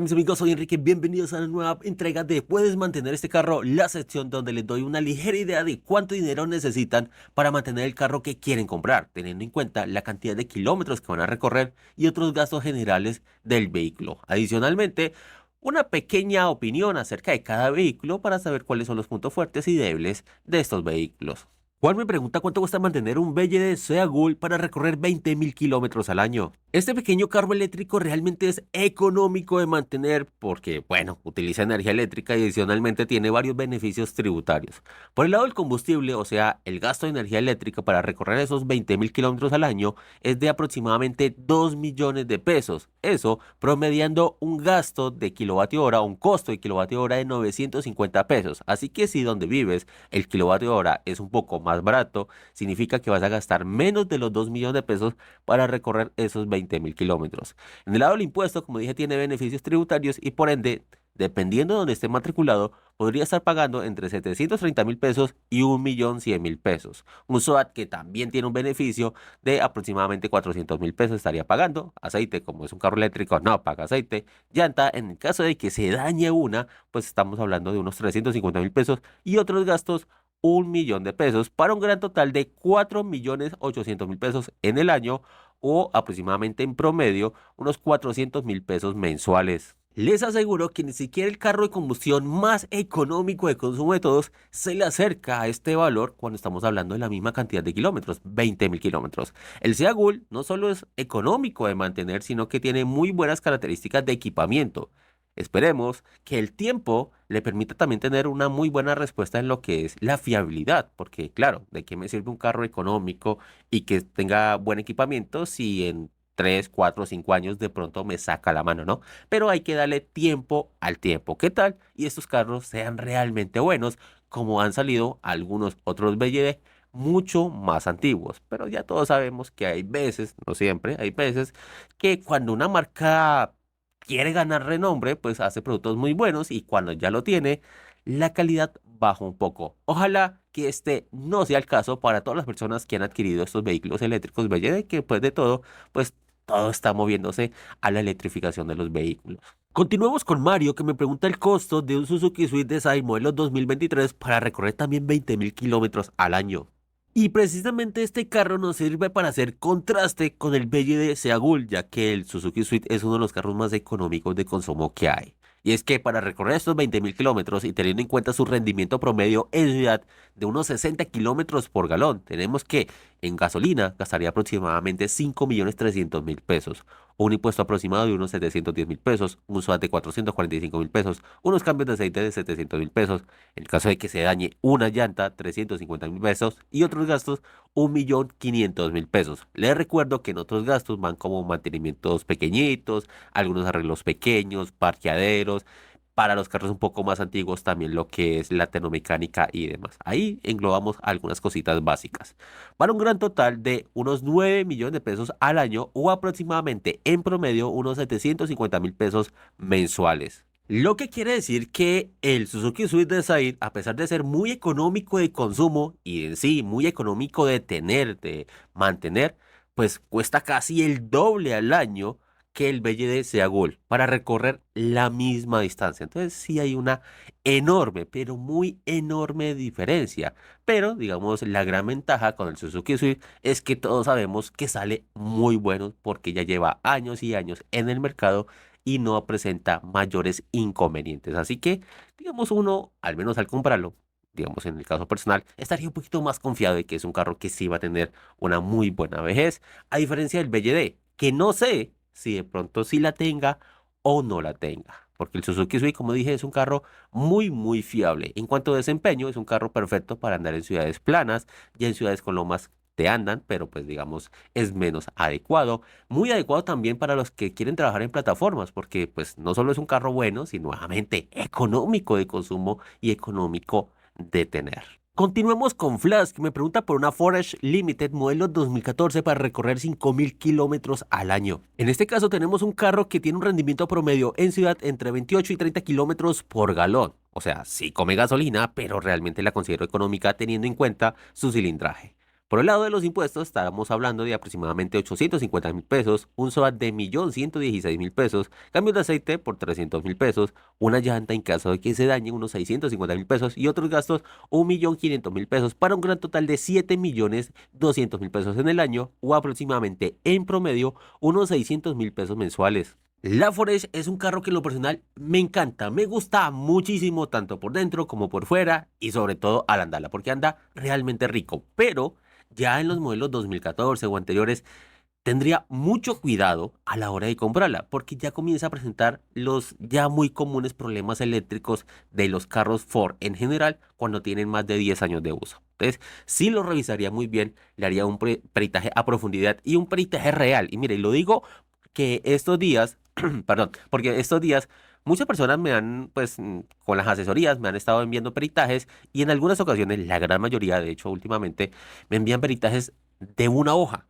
Mis amigos, soy Enrique, bienvenidos a una nueva entrega de ¿Puedes mantener este carro? La sección donde les doy una ligera idea de cuánto dinero necesitan para mantener el carro que quieren comprar, teniendo en cuenta la cantidad de kilómetros que van a recorrer y otros gastos generales del vehículo. Adicionalmente, una pequeña opinión acerca de cada vehículo para saber cuáles son los puntos fuertes y débiles de estos vehículos. Juan me pregunta cuánto cuesta mantener un BYD Sea Gull para recorrer 20.000 kilómetros al año. Este pequeño carro eléctrico realmente es económico de mantener porque, bueno, utiliza energía eléctrica y adicionalmente tiene varios beneficios tributarios. Por el lado del combustible, o sea, el gasto de energía eléctrica para recorrer esos 20.000 kilómetros al año es de aproximadamente 2 millones de pesos. Eso promediando un gasto de kilovatio hora, un costo de kilovatio hora de 950 pesos. Así que si donde vives el kilovatio hora es un poco más barato, significa que vas a gastar menos de los 2 millones de pesos para recorrer esos 20.000 kilómetros. En el lado del impuesto, como dije, tiene beneficios tributarios y por ende, dependiendo de donde esté matriculado, podría estar pagando entre 730.000 pesos y 1.100.000 pesos. Un SOAT que también tiene un beneficio de aproximadamente 400.000 pesos estaría pagando. Aceite, como es un carro eléctrico, no paga aceite. Llanta, en el caso de que se dañe una, pues estamos hablando de unos 350.000 pesos y otros gastos 1 millón de pesos para un gran total de 4.800.000 pesos en el año o aproximadamente en promedio unos 400.000 pesos mensuales. Les aseguro que ni siquiera el carro de combustión más económico de consumo de todos se le acerca a este valor cuando estamos hablando de la misma cantidad de kilómetros, 20.000 kilómetros. El Sea Gull no solo es económico de mantener, sino que tiene muy buenas características de equipamiento. Esperemos que el tiempo le permita también tener una muy buena respuesta en lo que es la fiabilidad, porque claro, ¿de qué me sirve un carro económico y que tenga buen equipamiento si en 3, 4, 5 años de pronto me saca la mano, ¿no? Pero hay que darle tiempo al tiempo. ¿Qué tal? Y estos carros sean realmente buenos, como han salido algunos otros BYD mucho más antiguos. Pero ya todos sabemos que hay veces, no siempre, hay veces que cuando una marca quiere ganar renombre, pues hace productos muy buenos y cuando ya lo tiene, la calidad baja un poco. Ojalá que este no sea el caso para todas las personas que han adquirido estos vehículos eléctricos BYD, que pues de todo, pues todo está moviéndose a la electrificación de los vehículos. Continuemos con Mario, que me pregunta el costo de un Suzuki Swift Design modelo 2023 para recorrer también 20.000 kilómetros al año. Y precisamente este carro nos sirve para hacer contraste con el BYD Sea Gull, ya que el Suzuki Swift es uno de los carros más económicos de consumo que hay. Y es que para recorrer estos 20.000 kilómetros y teniendo en cuenta su rendimiento promedio en ciudad de unos 60 kilómetros por galón, tenemos que en gasolina gastaría aproximadamente 5.300.000 pesos, un impuesto aproximado de unos 710.000 pesos, un SOAT de 445.000 pesos, unos cambios de aceite de 700.000 pesos, en caso de que se dañe una llanta, 350.000 pesos y otros gastos, 1.500.000 pesos. Les recuerdo que en otros gastos van como mantenimientos pequeñitos, algunos arreglos pequeños, parqueaderos, para los carros un poco más antiguos también lo que es la termomecánica y demás. Ahí englobamos algunas cositas básicas. Para un gran total de unos 9 millones de pesos al año o aproximadamente en promedio unos 750.000 pesos mensuales. Lo que quiere decir que el Suzuki Swift Design, a pesar de ser muy económico de consumo y en sí muy económico de tener, de mantener, pues cuesta casi el doble al año que el BYD Sea Gull para recorrer la misma distancia. Entonces sí hay una enorme, pero muy enorme diferencia. Pero digamos, la gran ventaja con el Suzuki Swift es que todos sabemos que sale muy bueno porque ya lleva años y años en el mercado y no presenta mayores inconvenientes. Así que, digamos, uno, al menos al comprarlo, digamos en el caso personal, estaría un poquito más confiado de que es un carro que sí va a tener una muy buena vejez, a diferencia del BYD, que no sé si de pronto sí la tenga o no la tenga. Porque el Suzuki Swift, como dije, es un carro muy, muy fiable. En cuanto a desempeño, es un carro perfecto para andar en ciudades planas y en ciudades con lomas te andan, pero pues digamos es menos adecuado. Muy adecuado también para los que quieren trabajar en plataformas, porque pues no solo es un carro bueno, sino nuevamente económico de consumo y económico de tener. Continuemos con Flash, que me pregunta por una Forage Limited modelo 2014 para recorrer 5.000 kilómetros al año. En este caso tenemos un carro que tiene un rendimiento promedio en ciudad entre 28 y 30 kilómetros por galón. O sea, sí come gasolina, pero realmente la considero económica teniendo en cuenta su cilindraje. Por el lado de los impuestos, estábamos hablando de aproximadamente 850.000 pesos, un SOAT de 1.116.000 pesos, cambios de aceite por 300.000 pesos, una llanta en caso de que se dañe unos 650.000 pesos y otros gastos 1.500.000 pesos para un gran total de 7.200.000 pesos en el año o aproximadamente en promedio unos 600.000 pesos mensuales. La Forage es un carro que en lo personal me encanta, me gusta muchísimo tanto por dentro como por fuera y sobre todo al andarla porque anda realmente rico, pero ya en los modelos 2014 o anteriores tendría mucho cuidado a la hora de comprarla, porque ya comienza a presentar los ya muy comunes problemas eléctricos de los carros Ford en general cuando tienen más de 10 años de uso. Entonces, sí lo revisaría muy bien, le haría un peritaje a profundidad y un peritaje real. Y mire, lo digo que estos días, perdón, porque estos días muchas personas me han, pues, con las asesorías, me han estado enviando peritajes y en algunas ocasiones, la gran mayoría, de hecho, últimamente, me envían peritajes de una hoja.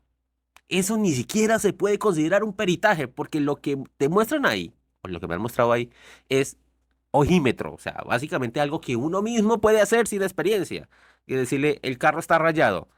Eso ni siquiera se puede considerar un peritaje, porque lo que te muestran ahí, o lo que me han mostrado ahí, es ojímetro, o sea, básicamente algo que uno mismo puede hacer sin experiencia. Y decirle, el carro está rayado,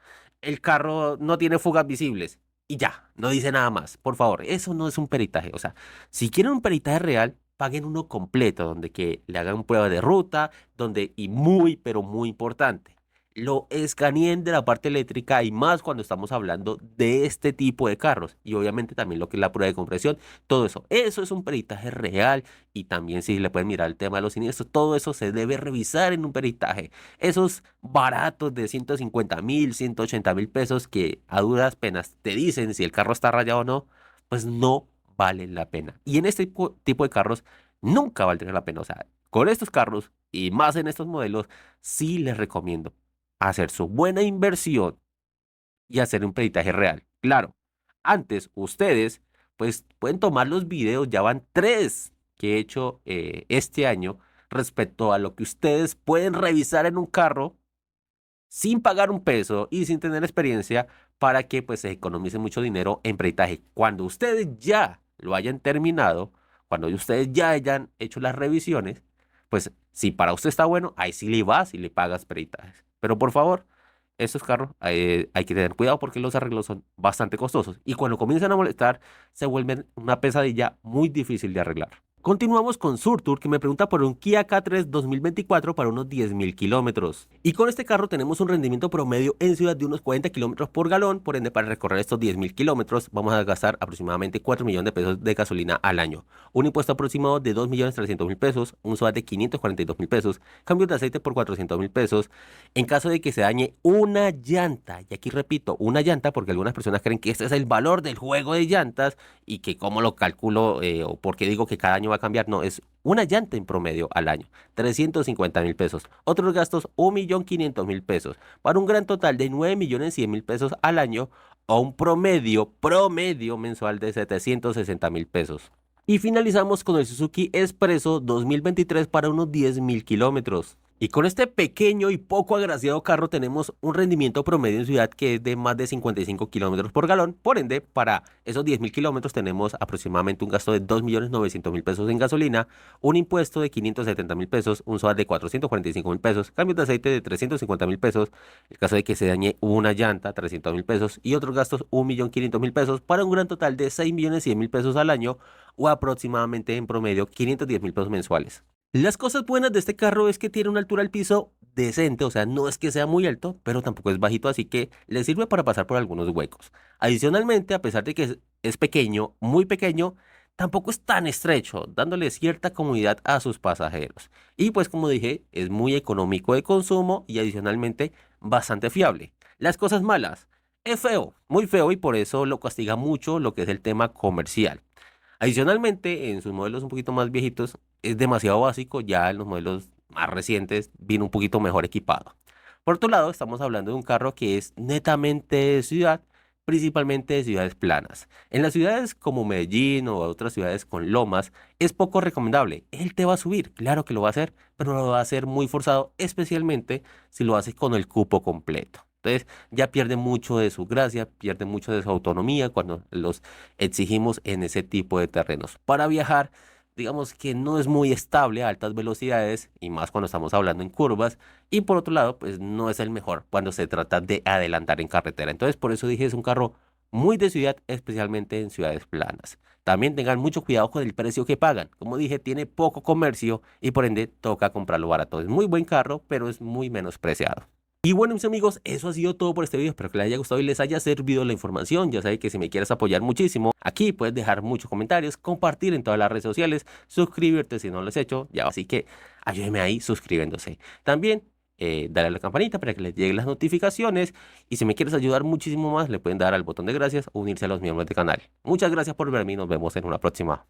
el carro no tiene fugas visibles, y ya, no dice nada más. Por favor, eso no es un peritaje. O sea, si quieren un peritaje real, paguen uno completo, donde que le hagan prueba de ruta, donde, y muy, pero muy importante lo escaneen de la parte eléctrica y más cuando estamos hablando de este tipo de carros. Y obviamente también lo que es la prueba de compresión, todo eso. Eso es un peritaje real y también si le pueden mirar el tema de los siniestros, todo eso se debe revisar en un peritaje. Esos baratos de 150.000, 180.000 pesos que a duras penas te dicen si el carro está rayado o no, pues no valen la pena. Y en este tipo de carros nunca valdría la pena. O sea, con estos carros y más en estos modelos, sí les recomiendo hacer su buena inversión y hacer un peritaje real. Claro, antes ustedes pues pueden tomar los videos, ya van tres que he hecho este año respecto a lo que ustedes pueden revisar en un carro sin pagar un peso y sin tener experiencia para que pues se economice mucho dinero en peritaje. Cuando ustedes ya lo hayan terminado, cuando ustedes ya hayan hecho las revisiones, pues si para usted está bueno, ahí sí le vas y le pagas peritajes. Pero por favor, estos carros hay que tener cuidado porque los arreglos son bastante costosos y cuando comienzan a molestar se vuelven una pesadilla muy difícil de arreglar. Continuamos con Surtur, que me pregunta por un Kia K3 2024 para unos 10.000 kilómetros. Y con este carro tenemos un rendimiento promedio en ciudad de unos 40 kilómetros por galón, por ende para recorrer estos 10.000 kilómetros vamos a gastar aproximadamente 4 millones de pesos de gasolina al año. Un impuesto aproximado de 2.300.000 pesos, un SOAT de 542.000 pesos, cambios de aceite por 400.000 pesos. En caso de que se dañe una llanta, y aquí repito, una llanta, porque algunas personas creen que este es el valor del juego de llantas y que cómo lo calculo o porque digo que cada año va a cambiar, no, es una llanta en promedio al año, 350.000 pesos. Otros gastos, 1.500.000 pesos, para un gran total de 9.100.000 pesos al año o un promedio mensual de 760.000 pesos. Y finalizamos con el Suzuki Expresso 2023 para unos 10.000 kilómetros. Y con este pequeño y poco agraciado carro tenemos un rendimiento promedio en ciudad que es de más de 55 kilómetros por galón. Por ende, para esos 10.000 kilómetros tenemos aproximadamente un gasto de 2.900.000 pesos en gasolina, un impuesto de 570.000 pesos, un SOAT de 445.000 pesos, cambios de aceite de 350.000 pesos, en caso de que se dañe una llanta, 300.000 pesos y otros gastos 1.500.000 pesos para un gran total de 6.100.000 pesos al año o aproximadamente en promedio 510.000 pesos mensuales. Las cosas buenas de este carro es que tiene una altura al piso decente, o sea, no es que sea muy alto, pero tampoco es bajito, así que le sirve para pasar por algunos huecos. Adicionalmente, a pesar de que es pequeño, muy pequeño, tampoco es tan estrecho, dándole cierta comodidad a sus pasajeros. Y pues como dije, es muy económico de consumo y adicionalmente bastante fiable. Las cosas malas, es feo, muy feo y por eso lo castiga mucho lo que es el tema comercial. Adicionalmente, en sus modelos un poquito más viejitos, es demasiado básico, ya en los modelos más recientes viene un poquito mejor equipado. Por otro lado, estamos hablando de un carro que es netamente de ciudad, principalmente de ciudades planas. En las ciudades como Medellín o otras ciudades con lomas, es poco recomendable. Él te va a subir, claro que lo va a hacer, pero lo va a hacer muy forzado, especialmente si lo hace con el cupo completo. Entonces ya pierde mucho de su gracia, pierde mucho de su autonomía cuando los exigimos en ese tipo de terrenos. Para viajar, digamos que no es muy estable a altas velocidades y más cuando estamos hablando en curvas. Y por otro lado, pues no es el mejor cuando se trata de adelantar en carretera. Entonces, por eso dije, es un carro muy de ciudad, especialmente en ciudades planas. También tengan mucho cuidado con el precio que pagan. Como dije, tiene poco comercio y por ende toca comprarlo barato. Es muy buen carro, pero es muy menospreciado. Y bueno, mis amigos, eso ha sido todo por este video. Espero que les haya gustado y les haya servido la información. Ya sabes que si me quieres apoyar muchísimo, aquí puedes dejar muchos comentarios, compartir en todas las redes sociales, suscribirte si no lo has hecho, ya. Así que ayúdeme ahí suscribiéndose. También dale a la campanita para que les lleguen las notificaciones. Y si me quieres ayudar muchísimo más, le pueden dar al botón de gracias o unirse a los miembros del canal. Muchas gracias por verme y nos vemos en una próxima.